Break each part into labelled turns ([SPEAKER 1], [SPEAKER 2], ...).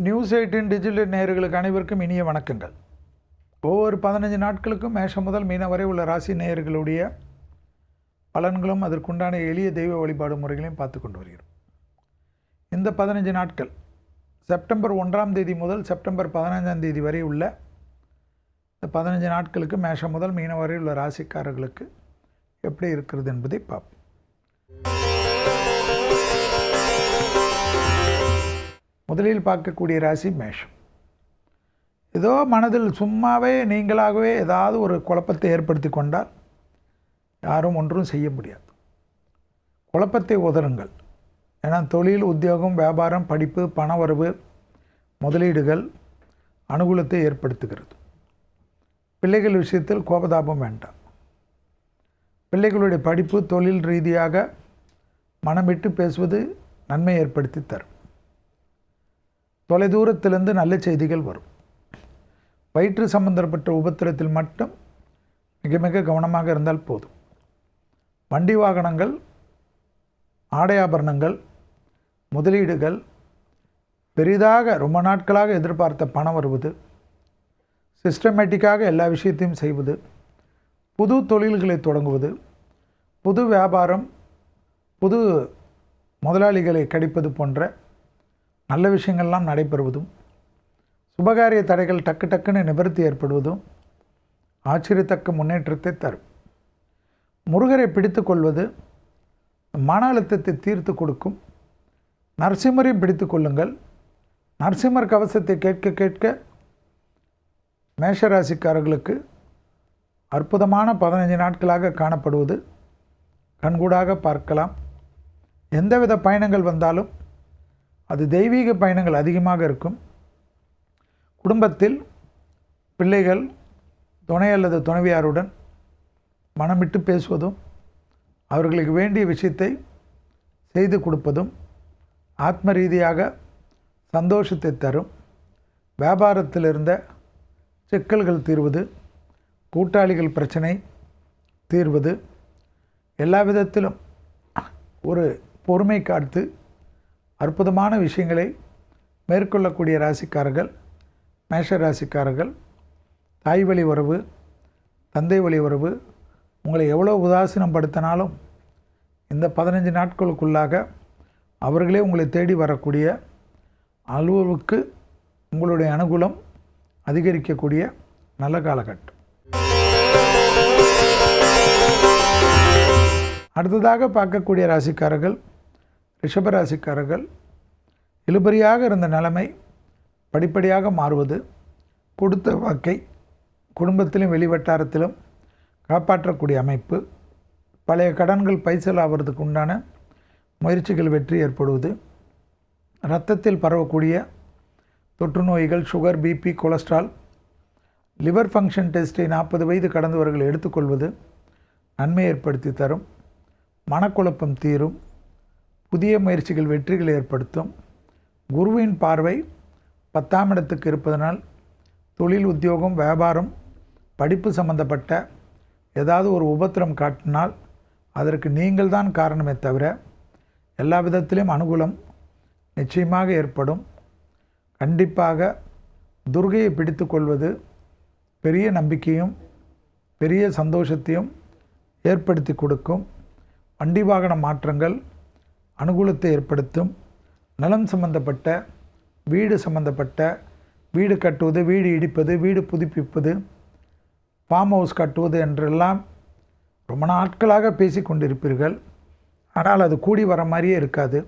[SPEAKER 1] News 18 digital நேயர்களுக்கு அனைவருக்கும் இனிய வணக்கங்கள். ஒவ்வொரு 15 நாட்களுக்கும் மேஷம் முதல் மீனம் வரை உள்ள ராசி நேயர்களுடைய பலன்களும் அதற்குண்டான எளிய தெய்வ வழிபாடு முறைகளையும் பார்த்து கொண்டு வருகிறோம். இந்த 15 நாட்கள் செப்டம்பர் 1ஆம் தேதி முதல் செப்டம்பர் 15ஆம் தேதி வரை உள்ள இந்த 15 நாட்களுக்கு மேஷம் முதல் மீனம் வரை உள்ள ராசிக்காரர்களுக்கு எப்படி இருக்கிறது என்பதை பார்ப்போம். முதலில் பார்க்கக்கூடிய ராசி மேஷம். ஏதோ மனதில் சும்மாவே நீங்களாகவே ஏதாவது ஒரு குழப்பத்தை ஏற்படுத்தி கொண்டால் யாரும் ஒன்றும் செய்ய முடியாது. குழப்பத்தை உதருங்கள். ஏன்னா தொழில், உத்தியோகம், வியாபாரம், படிப்பு, பணவரவு, முதலீடுகள் அனுகூலத்தை ஏற்படுத்துகிறது. பிள்ளைகள் விஷயத்தில் கோபதாபம் வேண்டாம். பிள்ளைகளுடைய படிப்பு, தொழில் ரீதியாக மனம் விட்டு பேசுவது நன்மை ஏற்படுத்தி தரும். தொலைதூரத்திலிருந்து நல்ல செய்திகள் வரும். வயிற்று சம்பந்தப்பட்ட உபத்திரத்தில் மட்டும் மிக மிக கவனமாக இருந்தால் போதும். வண்டி வாகனங்கள், ஆடை ஆபரணங்கள், முதலீடுகள், பெரிதாக ரொம்ப நாட்களாக எதிர்பார்த்த பணம் வருவது, சிஸ்டமேட்டிக்காக எல்லா விஷயத்தையும் செய்வது, புது தொழில்களை தொடங்குவது, புது வியாபாரம், புது முதலாளிகளை கிடைப்பது போன்ற நல்ல விஷயங்கள்லாம் நடைபெறுவதும், சுபகாரிய தடைகள் டக்கு டக்குன்னு நிவர்த்தி ஏற்படுவதும் ஆச்சரியத்தக்க முன்னேற்றத்தை தரும். முருகரை பிடித்து கொள்வது மன அழுத்தத்தை தீர்த்து கொடுக்கும். நரசிம்மரையும் பிடித்து கொள்ளுங்கள். நரசிம்மர் கவசத்தை கேட்க கேட்க மேஷராசிக்காரர்களுக்கு அற்புதமான 15 நாட்களாக காணப்படுவது கண்கூடாக பார்க்கலாம். எந்தவித பயணங்கள் வந்தாலும் அது தெய்வீக பயணங்கள் அதிகமாக இருக்கும். குடும்பத்தில் பிள்ளைகள், துணை அல்லது துணைவியாருடன் மனமிட்டு பேசுவதும், அவர்களுக்கு வேண்டிய விஷயத்தை செய்து கொடுப்பதும் ஆத்ம ரீதியாக சந்தோஷத்தை தரும். வியாபாரத்தில் இருந்த சிக்கல்கள் தீர்வது, கூட்டாளிகள் பிரச்சனை தீர்வது, எல்லா விதத்திலும் ஒரு பொறுமை காத்து அற்புதமான விஷயங்களை மேற்கொள்ளக்கூடிய ராசிக்காரர்கள் மேஷ ராசிக்காரர்கள். தாய் வழி உறவு, தந்தை வழி உறவு உங்களை எவ்வளோ உதாசீனப்படுத்தினாலும் இந்த 15 நாட்களுக்குள்ளாக அவர்களே உங்களை தேடி வரக்கூடிய அளவுக்கு உங்களுடைய அனுகூலம் அதிகரிக்கக்கூடிய நல்ல காலகட்டம். அடுத்ததாக பார்க்கக்கூடிய ராசிக்காரர்கள் ரிஷபராசிக்காரர்கள். இழுபறியாக இருந்த நிலைமை படிப்படியாக மாறுவது, கொடுத்த வாக்கை குடும்பத்திலும் வெளிவட்டாரத்திலும் காப்பாற்றக்கூடிய அமைப்பு, பழைய கடன்கள் பைசல் ஆகிறதுக்கு உண்டான முயற்சிகள் வெற்றி ஏற்படுவது, இரத்தத்தில் பரவக்கூடிய தொற்று நோய்கள், sugar, BP, cholesterol, liver function டெஸ்ட்டை 40 வயது கடந்தவர்கள் எடுத்துக்கொள்வது நன்மை ஏற்படுத்தி தரும். மனக்குழப்பம் தீரும். புதிய முயற்சிகள் வெற்றிகளை ஏற்படுத்தும். குருவின் பார்வை 10ஆம் இடத்துக்கு இருப்பதனால் தொழில், உத்தியோகம், வியாபாரம், படிப்பு சம்பந்தப்பட்ட ஏதாவது ஒரு உபத்திரம் காட்டினால் அதற்கு நீங்கள் தான் காரணமே தவிர எல்லா விதத்திலும் அனுகூலம் நிச்சயமாக ஏற்படும். கண்டிப்பாக துர்கையை பிடித்து கொள்வது பெரிய நம்பிக்கையும் பெரிய சந்தோஷத்தையும் ஏற்படுத்தி கொடுக்கும். வண்டி வாகன மாற்றங்கள் அனுகூலத்தை ஏற்படுத்தும். நிலம் சம்பந்தப்பட்ட, வீடு சம்பந்தப்பட்ட, வீடு கட்டுவது, வீடு இடிப்பது, வீடு புதுப்பிப்பது, ஃபார்ம் ஹவுஸ் கட்டுவது என்றெல்லாம் ரொம்ப நாட்களாக பேசி கொண்டிருப்பீர்கள். ஆனால் அது கூடி வர மாதிரியே இருக்காது.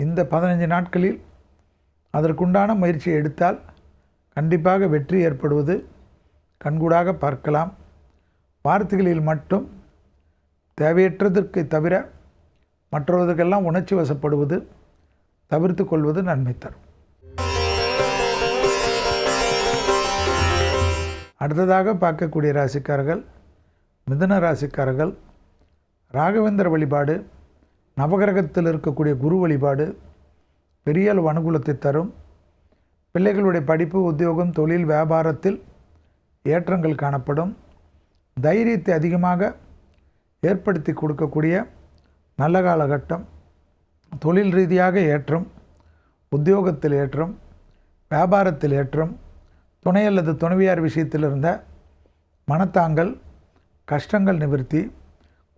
[SPEAKER 1] இந்த 15 நாட்களில் அதற்குண்டான முயற்சியை எடுத்தால் கண்டிப்பாக வெற்றி ஏற்படுவது கண்கூடாக பார்க்கலாம். வார்த்தைகளில் மட்டும் தேவையற்றதற்கு தவிர மற்றவர்களுக்கெல்லாம் உணர்ச்சி வசப்படுவது தவிர்த்து கொள்வது நன்மை தரும். அடுத்ததாக பார்க்கக்கூடிய ராசிக்காரர்கள் மிதுன ராசிக்காரர்கள். ராகவேந்திர வழிபாடு, நவகிரகத்தில் இருக்கக்கூடிய குரு வழிபாடு பெரிய அளவு அனுகூலத்தை தரும். பிள்ளைகளுடைய படிப்பு, உத்தியோகம், தொழில், வியாபாரத்தில் ஏற்றங்கள் காணப்படும். தைரியத்தை அதிகமாக ஏற்படுத்தி கொடுக்கக்கூடிய நல்ல காலகட்டம். தொழில் ரீதியாக ஏற்றம், உத்தியோகத்தில் ஏற்றம், வியாபாரத்தில் ஏற்றம், துணை அல்லது துணைவியார் விஷயத்தில் இருந்த மனத்தாங்கல், கஷ்டங்கள் நிவர்த்தி,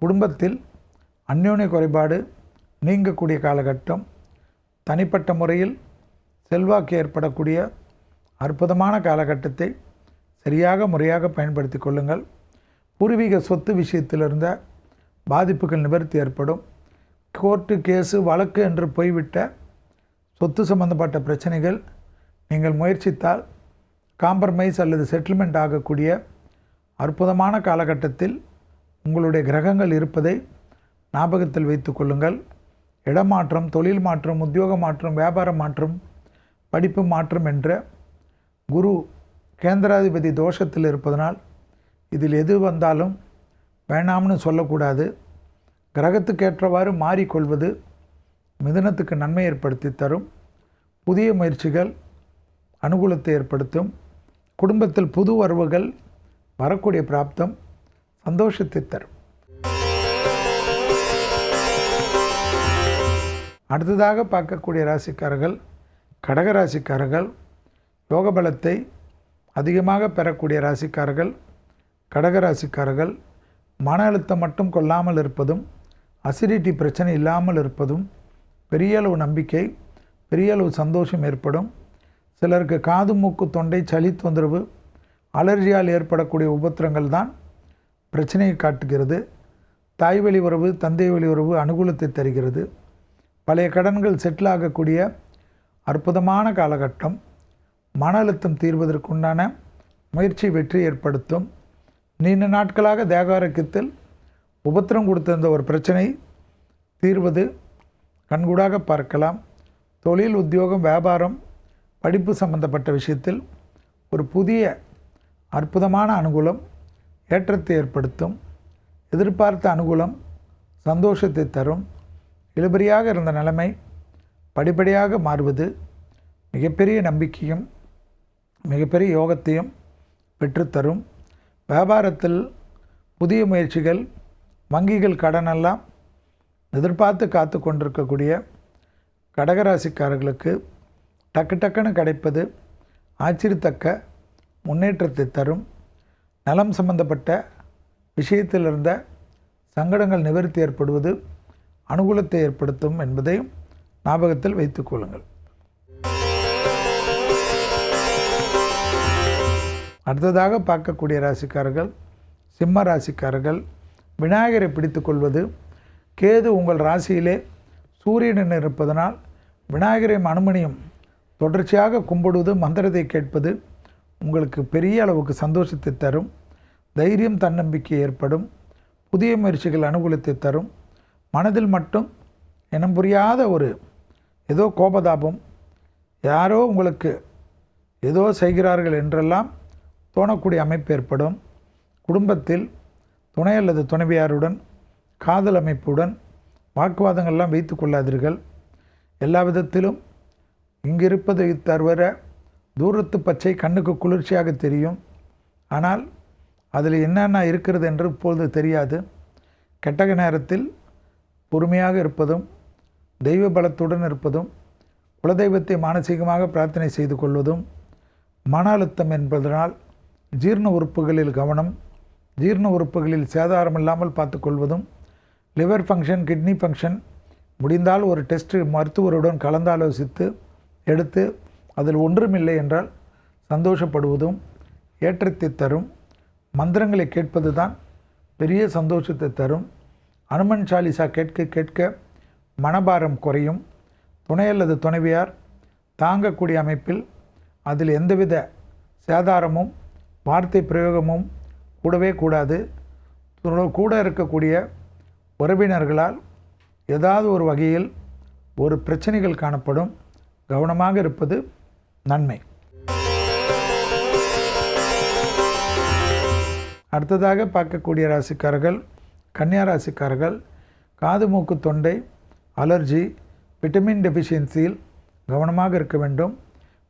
[SPEAKER 1] குடும்பத்தில் அந்யோன்ய குறைபாடு நீங்கக்கூடிய காலகட்டம், தனிப்பட்ட முறையில் செல்வாக்கு ஏற்படக்கூடிய அற்புதமான காலகட்டத்தை சரியாக முறையாக பயன்படுத்தி கொள்ளுங்கள். பூர்வீக சொத்து விஷயத்தில் இருந்த பாதிப்புகள் நிவர்த்தி ஏற்படும். கோர்ட்டு கேஸு வழக்கு என்று போய்விட்ட சொத்து சம்பந்தப்பட்ட பிரச்சனைகள் நீங்கள் முயற்சித்தால் காம்ப்ரமைஸ் அல்லது செட்டில்மெண்ட் ஆகக்கூடிய அற்புதமான காலகட்டத்தில் உங்களுடைய கிரகங்கள் இருப்பதை ஞாபகத்தில் வைத்து கொள்ளுங்கள். இடமாற்றம், தொழில் மாற்றம், உத்தியோக மாற்றம், வியாபார மாற்றம், படிப்பு மாற்றம் என்ற குரு கேந்திராதிபதி தோஷத்தில் இருப்பதனால் இதில் எது வந்தாலும் வேணாம்னு சொல்லக்கூடாது. கிரகத்துக்கேற்றவாறு மாறிக்கொள்வது மிதுனத்துக்கு நன்மை ஏற்படுத்தி தரும். புதிய முயற்சிகள் அனுகூலத்தை ஏற்படுத்தும். குடும்பத்தில் புது வரவுகள் வரக்கூடிய பிராப்தம் சந்தோஷத்தை தரும். அடுத்ததாக பார்க்கக்கூடிய ராசிக்காரர்கள் கடகராசிக்காரர்கள். யோக பலத்தை அதிகமாக பெறக்கூடிய ராசிக்காரர்கள் கடகராசிக்காரர்கள். மன அழுத்தம் மட்டும் கொள்ளாமல் இருப்பதும், அசிடிட்டி பிரச்சனை இல்லாமல் இருப்பதும், பெரிய அளவு நம்பிக்கை, பெரிய அளவு சந்தோஷம் ஏற்படும். சிலருக்கு காது மூக்கு தொண்டை சளி தொந்தரவு, அலர்ஜியால் ஏற்படக்கூடிய உபத்திரங்கள் தான் பிரச்சனையை காட்டுகிறது. தாய் வழி உறவு, தந்தை வழி உறவு அனுகூலத்தை தருகிறது. பழைய கடன்கள் செட்டில் ஆகக்கூடிய அற்புதமான காலகட்டம். மன அழுத்தம் தீர்வதற்குண்டான முயற்சி வெற்றி ஏற்படுத்தும். நீண்ட நாட்களாக தேக ஆரோக்கியத்தில் உபத்திரம் கொடுத்திருந்த ஒரு பிரச்சனை தீர்வது கண்கூடாக பார்க்கலாம். தொழில், உத்தியோகம், வியாபாரம், படிப்பு சம்பந்தப்பட்ட விஷயத்தில் ஒரு புதிய அற்புதமான அனுகூலம் ஏற்றத்தை ஏற்படுத்தும். எதிர்பார்த்த அனுகூலம் சந்தோஷத்தை தரும். இழுபறியாக இருந்த நிலைமை படிப்படியாக மாறுவது மிகப்பெரிய நம்பிக்கையும் மிகப்பெரிய யோகத்தையும் பெற்றுத்தரும். வியாபாரத்தில் புதிய முயற்சிகள், வங்கிகள் கடனெல்லாம் எதிர்பார்த்து காத்து கொண்டிருக்கக்கூடிய கடகராசிக்காரர்களுக்கு டக்குன்னு கிடைப்பது ஆச்சரியத்தக்க முன்னேற்றத்தை தரும். நலம் சம்பந்தப்பட்ட விஷயத்தில் இருந்த சங்கடங்கள் நிவர்த்தி ஏற்படுவது அனுகூலத்தை ஏற்படுத்தும் என்பதையும் ஞாபகத்தில் வைத்துக் கொள்ளுங்கள். அடுத்ததாக பார்க்கக்கூடிய ராசிக்காரர்கள் சிம்ம ராசிக்காரர்கள். விநாயகரை பிடித்து கொள்வது. கேது உங்கள் ராசியிலே சூரியனுடன் இருப்பதனால் விநாயகரையும் அனுமனியும் தொடர்ச்சியாக கும்பிடுவது, மந்திரத்தை கேட்பது உங்களுக்கு பெரிய அளவுக்கு சந்தோஷத்தை தரும். தைரியம், தன்னம்பிக்கை ஏற்படும். புதிய முயற்சிகள் அனுகூலத்தை தரும். மனதில் மட்டும் இனம் புரியாத ஒரு ஏதோ கோபதாபம், யாரோ உங்களுக்கு ஏதோ செய்கிறார்கள் என்றெல்லாம் தோணக்கூடிய அமைப்பு ஏற்படும். குடும்பத்தில் துணை அல்லது துணைவியாருடன் காதல் அமைப்புடன் வாக்குவாதங்கள்லாம் வைத்து கொள்ளாதீர்கள். எல்லா விதத்திலும் இங்கிருப்பதை தவிர தூரத்து பச்சை கண்ணுக்கு குளிர்ச்சியாக தெரியும். ஆனால் அதில் என்னென்ன இருக்கிறது என்று இப்பொழுது தெரியாது. கெட்டக நேரத்தில் பொறுமையாக இருப்பதும், தெய்வ பலத்துடன் இருப்பதும், குலதெய்வத்தை மானசீகமாக பிரார்த்தனை செய்து கொள்வதும், மன அழுத்தம் என்பதனால் ஜீரண உறுப்புகளில் கவனம், ஜீரண உறுப்புகளில் சேதாரம் இல்லாமல் பார்த்து கொள்வதும், லிவர் ஃபங்க்ஷன், கிட்னி ஃபங்க்ஷன் முடிந்தால் ஒரு டெஸ்ட் மருத்துவருடன் கலந்தாலோசித்து எடுத்து அதில் ஒன்றுமில்லை என்றால் சந்தோஷப்படுவதும் ஏற்றத்தை தரும். மந்திரங்களை கேட்பது தான் பெரிய சந்தோஷத்தை தரும். அனுமன் சாலிசா கேட்க கேட்க மனபாரம் குறையும். துணை அல்லது துணைவியார் தாங்கக்கூடிய அமைப்பில் அதில் எந்தவித சேதாரமும் வார்த்தை பிரயோகமும் கூடவே கூடாது. கூட இருக்கக்கூடிய உறவினர்களால் ஏதாவது ஒரு வகையில் ஒரு பிரச்சனைகள் காணப்படும். கவனமாக இருப்பது நன்மை. அடுத்ததாக பார்க்கக்கூடிய ராசிக்காரர்கள் கன்னியா ராசிக்காரர்கள். காது மூக்கு தொண்டை அலர்ஜி, விட்டமின் டெஃபிஷியன்சியில் கவனமாக இருக்க வேண்டும்.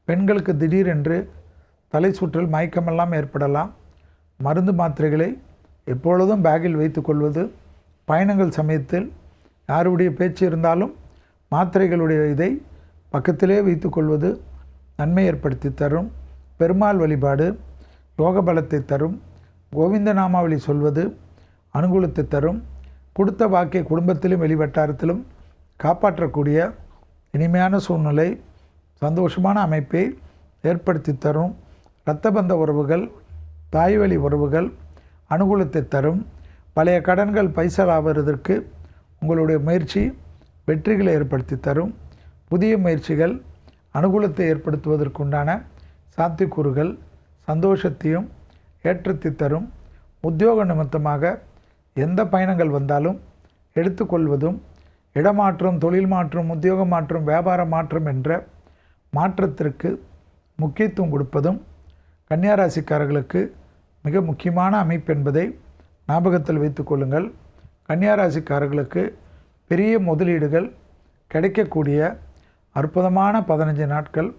[SPEAKER 1] பெண்களுக்கு திடீரென்று தலை சுற்றல், மயக்கமெல்லாம் ஏற்படலாம். மருந்து மாத்திரைகளை எப்பொழுதும் பேக்கில் வைத்து கொள்வது, பயணங்கள் சமயத்தில் யாருடைய பேச்சு இருந்தாலும் மாத்திரைகளுடைய இதை பக்கத்திலே வைத்து கொள்வது நன்மை ஏற்படுத்தி தரும். பெருமாள் வழிபாடு யோக பலத்தை தரும். கோவிந்த நாமாவளி சொல்வது அனுகூலத்தை தரும். கொடுத்த வாக்கை குடும்பத்திலும் வெளிவட்டாரத்திலும் காப்பாற்றக்கூடிய இனிமையான சூழ்நிலை, சந்தோஷமான அமைப்பை ஏற்படுத்தி தரும். இரத்தபந்த உறவுகள், தாய்வழி உறவுகள் அனுகூலத்தை தரும். பழைய கடன்கள் பைசலாவதற்கு உங்களுடைய முயற்சி வெற்றிகளை ஏற்படுத்தி தரும். புதிய முயற்சிகள் அனுகூலத்தை ஏற்படுத்துவதற்குண்டான சாத்தியக்கூறுகள் சந்தோஷத்தையும் ஏற்றத்தை தரும். உத்தியோக நிமித்தமாக எந்த பயணங்கள் வந்தாலும் எடுத்துக்கொள்வதும், இடமாற்றம், தொழில் மாற்றம், உத்தியோக மாற்றம், வியாபார மாற்றம் என்ற மாற்றத்திற்கு முக்கியத்துவம் கொடுப்பதும் கன்னியாராசிக்காரர்களுக்கு மிக முக்கியமான அமைப்பு என்பதை ஞாபகத்தில் வைத்து கொள்ளுங்கள். கன்னியாராசிக்காரர்களுக்கு பெரிய முதலீடுகள் கிடைக்கக்கூடிய அற்புதமான 15 நாட்கள்.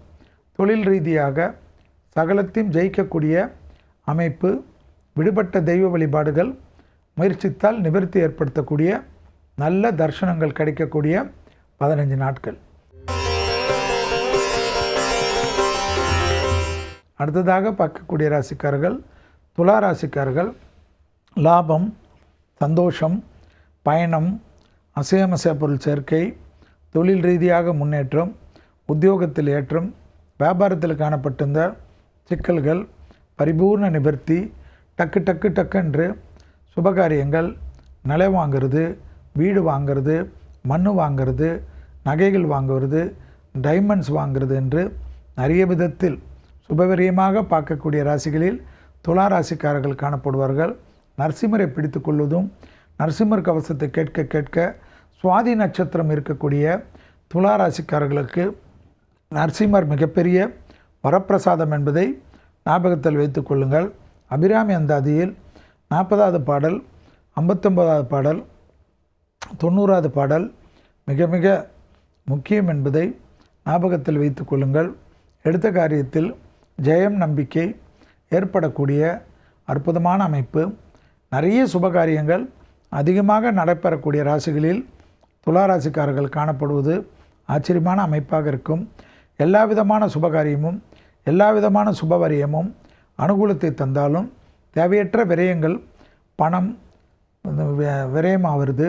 [SPEAKER 1] தொழில் ரீதியாக சகலத்தையும் ஜெயிக்கக்கூடிய அமைப்பு. விடுபட்ட தெய்வ வழிபாடுகள் முயற்சித்தால் நிவர்த்தி ஏற்படுத்தக்கூடிய நல்ல தரிசனங்கள் கிடைக்கக்கூடிய 15 நாட்கள். அடுத்ததாக பார்க்கக்கூடிய ராசிக்காரர்கள் துலா ராசிக்காரர்கள். லாபம், சந்தோஷம், பயணம், அசையமசைய பொருள் சேர்க்கை, தொழில் ரீதியாக முன்னேற்றம், உத்தியோகத்தில் ஏற்றம், வியாபாரத்தில் காணப்பட்டிருந்த சிக்கல்கள் பரிபூர்ண நிவர்த்தி. டக்கு டக்கு டக்குன்று சுபகாரியங்கள், நிலம் வாங்கிறது, வீடு வாங்கிறது, மண் வாங்கிறது, நகைகள் வாங்குவது, டைமண்ட்ஸ் வாங்கிறது என்று நிறைய விதத்தில் சுபவிரியமாக பார்க்கக்கூடிய ராசிகளில் துலா ராசிக்காரர்கள் காணப்படுவார்கள். நரசிம்மரை பிடித்து கொள்வதும், நரசிம்மர் கவசத்தை கேட்க கேட்க சுவாதி நட்சத்திரம் இருக்கக்கூடிய துலா ராசிக்காரர்களுக்கு நரசிம்மர் மிகப்பெரிய வரப்பிரசாதம் என்பதை ஞாபகத்தில் வைத்து கொள்ளுங்கள். அபிராமி அந்தாதியில் 40வது பாடல், 59வது பாடல், 90வது பாடல் மிக மிக முக்கியம் என்பதை ஞாபகத்தில் வைத்து கொள்ளுங்கள். எடுத்த காரியத்தில் ஜெயம், நம்பிக்கை ஏற்படக்கூடிய அற்புதமான அமைப்பு. நிறைய சுபகாரியங்கள் அதிகமாக நடைபெறக்கூடிய ராசிகளில் துலா ராசிக்காரர்கள் காணப்படுவது ஆச்சரியமான அமைப்பாக இருக்கும். எல்லா விதமான சுபகாரியமும் எல்லா விதமான சுபவரியமும் அனுகூலத்தை தந்தாலும் தேவையற்ற விரயங்கள், பணம் விரயமாகிறது,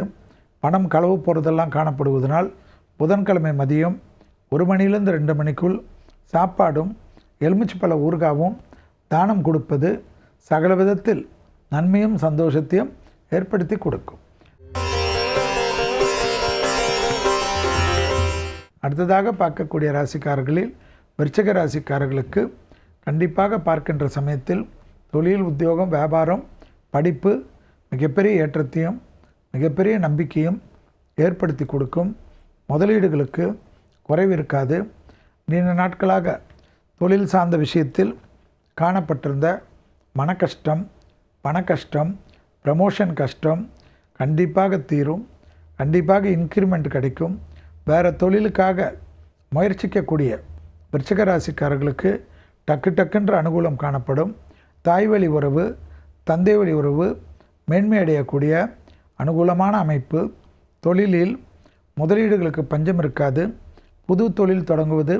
[SPEAKER 1] பணம் களவு போகிறதெல்லாம் காணப்படுவதனால் புதன்கிழமை மதியம் 1 மணியிலிருந்து 2 மணிக்குள் சாப்பாடும் எலுமிச்சைப்பழ ஊறுகாவும் தானம் கொடுப்பது சகல விதத்தில் நன்மையும் சந்தோஷத்தையும் ஏற்படுத்தி கொடுக்கும். அடுத்ததாக பார்க்கக்கூடிய ராசிக்காரர்களில் விருச்சிக ராசிக்காரர்களுக்கு கண்டிப்பாக பார்க்கின்ற சமயத்தில் தொழில், உத்தியோகம், வியாபாரம், படிப்பு மிகப்பெரிய ஏற்றத்தையும் மிகப்பெரிய நம்பிக்கையும் ஏற்படுத்தி கொடுக்கும். முதலீடுகளுக்கு குறைவு இருக்காது. நீண்ட நாட்களாக தொழில் சார்ந்த விஷயத்தில் காணப்பட்டிருந்த மன கஷ்டம், பண கஷ்டம், ப்ரமோஷன் கஷ்டம் கண்டிப்பாக தீரும். கண்டிப்பாக இன்க்ரிமெண்ட் கிடைக்கும். வேறு தொழிலுக்காக முயற்சிக்கக்கூடிய விருச்சிக ராசிக்காரர்களுக்கு டக்கு டக்குன்ற அனுகூலம் காணப்படும். தாய்வழி உறவு, தந்தை வழி உறவு மேன்மை அடையக்கூடிய அனுகூலமான அமைப்பு. தொழிலில் முதலீடுகளுக்கு பஞ்சம் இருக்காது. புது தொழில் தொடங்குவது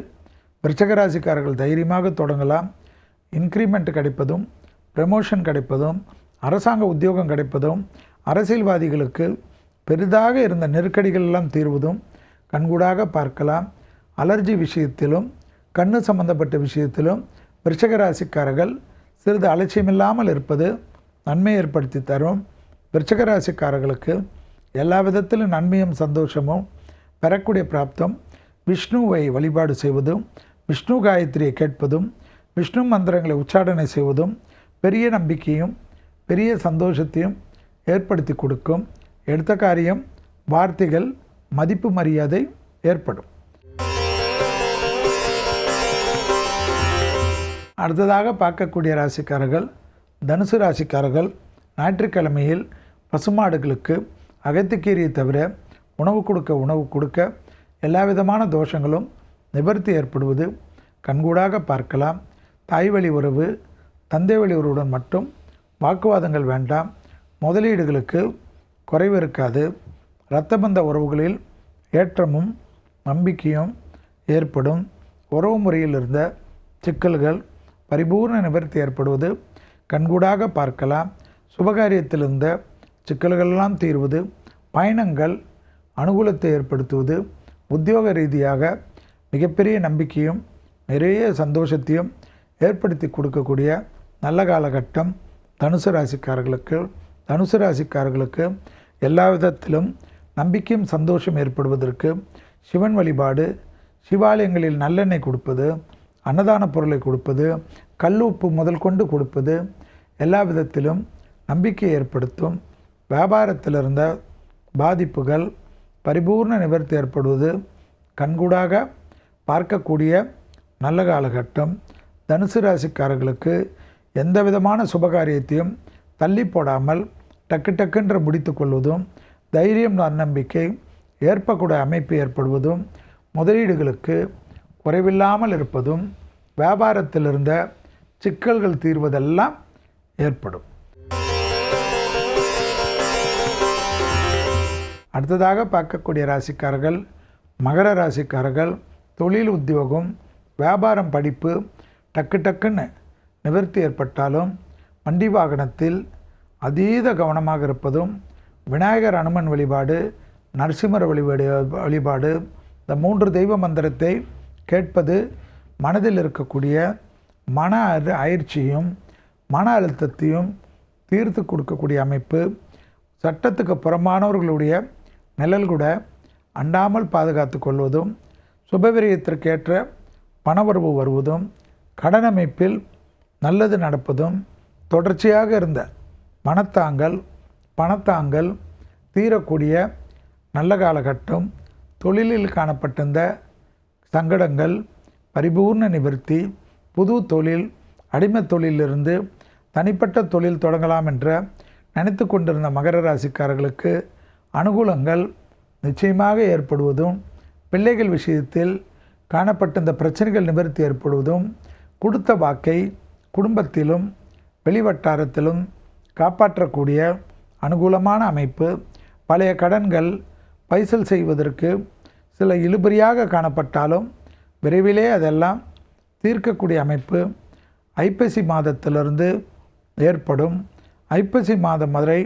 [SPEAKER 1] விருச்சிக ராசிக்காரர்கள் தைரியமாக தொடங்கலாம். இன்க்ரிமெண்ட் கிடைப்பதும், ப்ரமோஷன் கிடைப்பதும், அரசாங்க உத்தியோகம் கிடைப்பதும், அரசியல்வாதிகளுக்கு பெரிதாக இருந்த நெருக்கடிகள் எல்லாம் தீர்வதும் கண்கூடாக பார்க்கலாம். அலர்ஜி விஷயத்திலும் கண்ணு சம்பந்தப்பட்ட விஷயத்திலும் விருச்சிக ராசிக்காரர்கள் சிறிது அலட்சியமில்லாமல் இருப்பது நன்மை ஏற்படுத்தி தரும். விருச்சிக ராசிக்காரர்களுக்கு எல்லா விதத்திலும் நன்மையும் சந்தோஷமும் பெறக்கூடிய பிராப்தம். விஷ்ணுவை வழிபாடு செய்வதும், விஷ்ணு காயத்ரியை கேட்பதும், விஷ்ணு மந்திரங்களை உச்சாடனை செய்வதும் பெரிய நம்பிக்கையும் பெரிய சந்தோஷத்தையும் ஏற்படுத்தி கொடுக்கும். எடுத்த காரியம், வார்த்தைகள், மதிப்பு மரியாதை ஏற்படும். அடுத்ததாக பார்க்கக்கூடிய ராசிக்காரர்கள் தனுசு ராசிக்காரர்கள். ஞாயிற்றுக்கிழமையில் பசுமாடுகளுக்கு அகத்திக்கீரையை தவிர உணவு கொடுக்க எல்லா விதமான தோஷங்களும் நிவர்த்தி ஏற்படுவது கண்கூடாக பார்க்கலாம். தாய் வழி உறவு, தந்தை வழி உறவுடன் மட்டும் வாக்குவாதங்கள் வேண்டாம். முதலீடுகளுக்கு குறைவு இருக்காது. இரத்தபந்த உறவுகளில் ஏற்றமும் நம்பிக்கையும் ஏற்படும். உறவு முறையில் இருந்த சிக்கல்கள் பரிபூர்ண நிவர்த்தி ஏற்படுவது கண்கூடாக பார்க்கலாம். சுபகாரியத்தில் இருந்த சிக்கல்களெல்லாம் தீர்வது, பயணங்கள் அனுகூலத்தை ஏற்படுத்துவது, உத்தியோக ரீதியாக மிகப்பெரிய நம்பிக்கையும் நிறைய சந்தோஷத்தையும் ஏற்படுத்தி கொடுக்கக்கூடிய நல்ல காலகட்டம் தனுசு ராசிக்காரர்களுக்கு எல்லா விதத்திலும் நம்பிக்கையும் சந்தோஷம் ஏற்படுவதற்கு சிவன் வழிபாடு, சிவாலயங்களில் நல்லெண்ணெய் கொடுப்பது, அன்னதான பொருளை கொடுப்பது, கல்லுப்பு முதல் கொண்டு கொடுப்பது எல்லா விதத்திலும் நம்பிக்கை ஏற்படுத்தும். வியாபாரத்தில் இருந்த பாதிப்புகள் பரிபூர்ண நிவர்த்தி ஏற்படுவது கண்கூடாக பார்க்கக்கூடிய நல்ல காலகட்டம். தனுசு ராசிக்காரர்களுக்கு எந்த விதமான சுபகாரியத்தையும் தள்ளி போடாமல் டக்குன்ற முடித்து கொள்வதும், தைரியம் நம்பிக்கை ஏற்பக்கூடிய அமைப்பு ஏற்படுவதும், முதலீடுகளுக்கு குறைவில்லாமல் இருப்பதும், வியாபாரத்தில் இருந்த சிக்கல்கள் தீர்வதெல்லாம் ஏற்படும். அடுத்ததாக பார்க்கக்கூடிய ராசிக்காரர்கள் மகர ராசிக்காரர்கள். தொழில், உத்தியோகம், வியாபாரம், படிப்பு டக்குன்னு நிவர்த்தி ஏற்பட்டாலும் வண்டி வாகனத்தில் அதீத கவனமாக இருப்பதும், விநாயகர் அனுமன் வழிபாடு, நரசிம்மர் வழிபாடு இந்த 3 தெய்வ மந்திரத்தை கேட்பது மனதில் இருக்கக்கூடிய மன அயற்சியும் மன அழுத்தத்தையும் தீர்த்து கொடுக்கக்கூடிய அமைப்பு. சட்டத்துக்கு புறம்பானவர்களுடைய நிழல் கூட அண்டாமல் பாதுகாத்து கொள்வதும், சுபவிரயத்திற்கேற்ற பணவரவு வருவதும், கடன் அமைப்பில் நல்லது நடப்பதும், தொடர்ச்சியாக இருந்த பணத்தாங்கல் தீரக்கூடிய நல்ல காலகட்டம். தொழிலில் காணப்பட்டிருந்த சங்கடங்கள் பரிபூர்ண நிவர்த்தி. புது தொழில், அடிமை தொழிலிருந்து தனிப்பட்ட தொழில் தொடங்கலாம் என்ற நினைத்து கொண்டிருந்த மகர ராசிக்காரர்களுக்கு அனுகூலங்கள் நிச்சயமாக ஏற்படுவதும், பிள்ளைகள் விஷயத்தில் காணப்பட்டிருந்த பிரச்சனைகள் நிவர்த்தி ஏற்படுவதும், கொடுத்த வாக்கை குடும்பத்திலும் வெளிவட்டாரத்திலும் காப்பாற்றக்கூடிய அனுகூலமான அமைப்பு. பழைய கடன்கள் பைசல் செய்வதற்கு சில இழுபறியாக காணப்பட்டாலும் விரைவிலே அதெல்லாம் தீர்க்கக்கூடிய அமைப்பு ஐப்பசி மாதத்திலிருந்து ஏற்படும். ஐப்பசி மாதம் வரை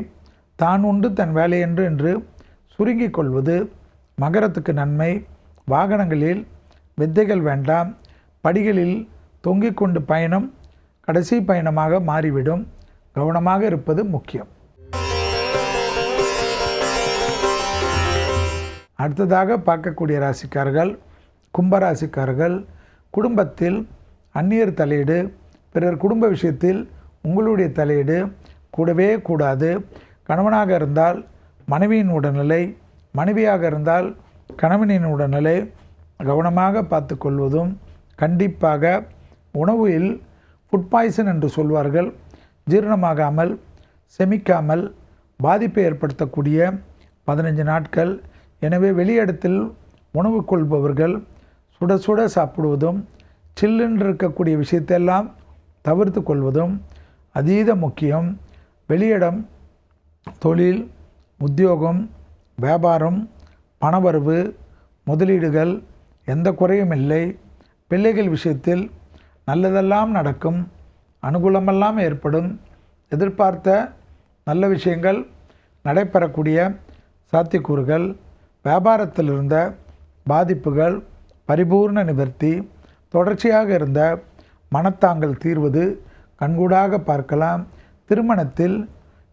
[SPEAKER 1] தான் உண்டு தன் வேலையென்று என்று சுருங்கிக் கொள்வது மகரத்துக்கு நன்மை. வாகனங்களில் வித்தைகள் வேண்டாம். படிகளில் தொங்கிக் கொண்டு பயணம் கடைசி பயணமாக மாறிவிடும். கவனமாக இருப்பது முக்கியம். அடுத்ததாக பார்க்கக்கூடிய ராசிக்காரர்கள் கும்பராசிக்காரர்கள். குடும்பத்தில் அந்நியர் தலையீடு, பிறர் குடும்ப விஷயத்தில் உங்களுடைய தலையீடு கூடவே கூடாது. கணவனாக இருந்தால் மனைவியின் உடல்நிலை, மனைவியாக இருந்தால் கணவனின் உடல்நிலை கவனமாக பார்த்து கொள்வதும், கண்டிப்பாக உணவில் ஃபுட் பாய்சன் என்று சொல்வார்கள், ஜீரணமாகாமல் செமிக்காமல் பாதிப்பை ஏற்படுத்தக்கூடிய 15 நாட்கள். எனவே வெளியிடத்தில் உணவு கொள்பவர்கள் சுட சுட சாப்பிடுவதும், சில்லுன்னு இருக்கக்கூடிய விஷயத்தெல்லாம் தவிர்த்து கொள்வதும் அதீத முக்கியம். வெளியிடம், தொழில், உத்தியோகம், வியாபாரம், பணவரவு, முதலீடுகள் எந்த குறையும் இல்லை. பிள்ளைகள் விஷயத்தில் நல்லதெல்லாம் நடக்கும், அனுகூலமெல்லாம் ஏற்படும். எதிர்பார்த்த நல்ல விஷயங்கள் நடைபெறக்கூடிய சாத்தியக்கூறுகள். வியாபாரத்தில் இருந்த பாதிப்புகள் பரிபூர்ண நிவர்த்தி. தொடர்ச்சியாக இருந்த மனத்தாங்கல் தீர்வது கண்கூடாக பார்க்கலாம். திருமணத்தில்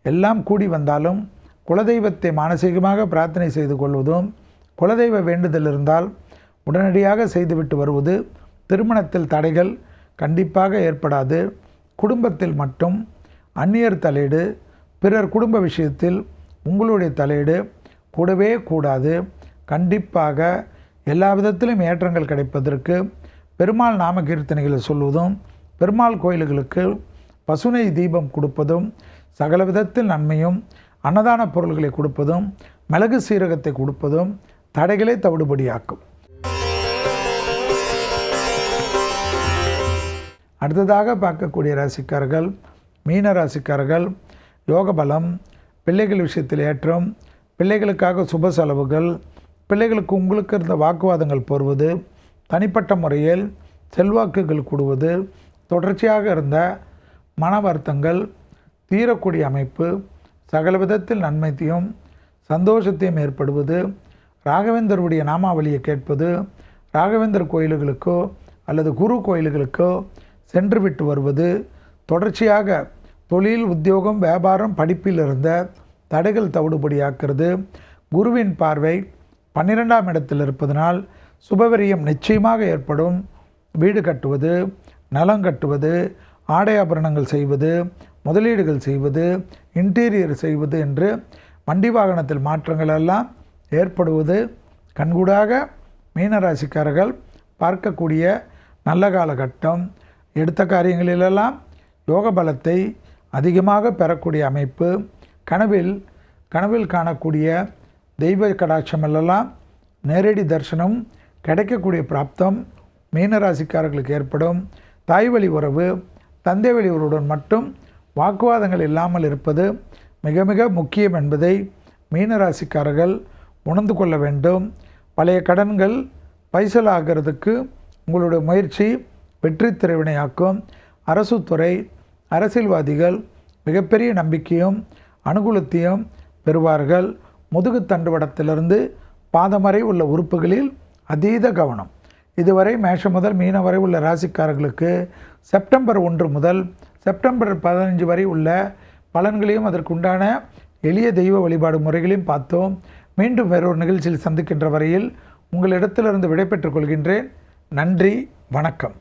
[SPEAKER 1] எல்லாம் கூடி வந்தாலும் குலதெய்வத்தை மானசீகமாக பிரார்த்தனை செய்து கொள்வதும், குலதெய்வ வேண்டுதல் இருந்தால் உடனடியாக செய்துவிட்டு வருவது திருமணத்தில் தடைகள் கண்டிப்பாக ஏற்படாது. குடும்பத்தில் மட்டும் அந்நியர் தலையீடு, பிறர் குடும்ப விஷயத்தில் உங்களுடைய தலையீடு கூடவே கூடாது. கண்டிப்பாக எல்லா விதத்திலும் ஏற்றங்கள் கிடைப்பதற்கு பெருமாள் நாம கீர்த்தனைகளை சொல்வதும், பெருமாள் கோயில்களுக்கு பசுனை தீபம் கொடுப்பதும், சகல விதத்தில் நன்மையும், அன்னதான பொருள்களை கொடுப்பதும், மிளகு சீரகத்தை கொடுப்பதும் தடைகளை தவிடுபடியாக்கும். அடுத்ததாக பார்க்கக்கூடிய ராசிக்காரர்கள் மீன ராசிக்காரர்கள். யோக பலம், பிள்ளைகள் விஷயத்தில் ஏற்றம், பிள்ளைகளுக்காக சுப செலவுகள், பிள்ளைகளுக்கு உங்களுக்கு இருந்த வாக்குவாதங்கள் போர்வது, தனிப்பட்ட முறையில் செல்வாக்குகள் கூடுவது, தொடர்ச்சியாக இருந்த மன வருத்தங்கள் தீரக்கூடிய அமைப்பு, சகல விதத்தில் நன்மைத்தையும் சந்தோஷத்தையும் ஏற்படுவது, ராகவேந்தருடைய நாமாவளியை கேட்பது, ராகவேந்தர் கோயில்களுக்கோ அல்லது குரு கோயில்களுக்கோ சென்று விட்டு வருவது, தொடர்ச்சியாக தொழில், உத்தியோகம், வியாபாரம், படிப்பில் இருந்த தடைகள் தவிடுபடியாக்குறது, குருவின் பார்வை 12ஆம் இடத்தில் இருப்பதனால் சுபவரியம் நிச்சயமாக ஏற்படும். வீடு கட்டுவது, நலம் கட்டுவது, ஆடை ஆபரணங்கள் செய்வது, முதலீடுகள் செய்வது, இன்டீரியர் செய்வது என்று வண்டி வாகனத்தில் மாற்றங்கள் எல்லாம் ஏற்படுவது கண்கூடாக மீனராசிக்காரர்கள் பார்க்கக்கூடிய நல்ல காலகட்டம். எடுத்த காரியங்களிலெல்லாம் யோக பலத்தை அதிகமாக பெறக்கூடிய அமைப்பு, கனவில் காணக்கூடிய தெய்வ கடாட்சமெல்லாம் நேரடி தரிசனம் கிடைக்கக்கூடிய பிராப்தம் மீனராசிக்காரர்களுக்கு ஏற்படும். தாய் வழி உறவு, தந்தை வழி உறவுடன் மட்டும் வாக்குவாதங்கள் இல்லாமல் இருப்பது மிக மிக முக்கியம் என்பதை மீனராசிக்காரர்கள் உணர்ந்து கொள்ள வேண்டும். பழைய கடன்கள் பைசல் ஆகிறதுக்கு உங்களுடைய முயற்சி வெற்றி திரைவினையாக்கும். அரசு துறை, அரசியல்வாதிகள் மிகப்பெரிய நம்பிக்கையும் அனுகூலத்தையும் பெறுவார்கள். முதுகு தண்டுவடத்திலிருந்து பாதம் வரை உள்ள உறுப்புகளில் அதீத கவனம். இதுவரை மேஷம் முதல் மீனம் வரை உள்ள ராசிக்காரர்களுக்கு செப்டம்பர் 1 முதல் செப்டம்பர் 15 வரை உள்ள பலன்களையும் அதற்குண்டான எளிய தெய்வ வழிபாடு முறைகளையும் பார்த்தோம். மீண்டும் வேறொரு நிகழ்ச்சியில் சந்திக்கின்ற வரையில் உங்களிடத்திலிருந்து விடைபெற்றுக் கொள்கின்றேன். நன்றி, வணக்கம்.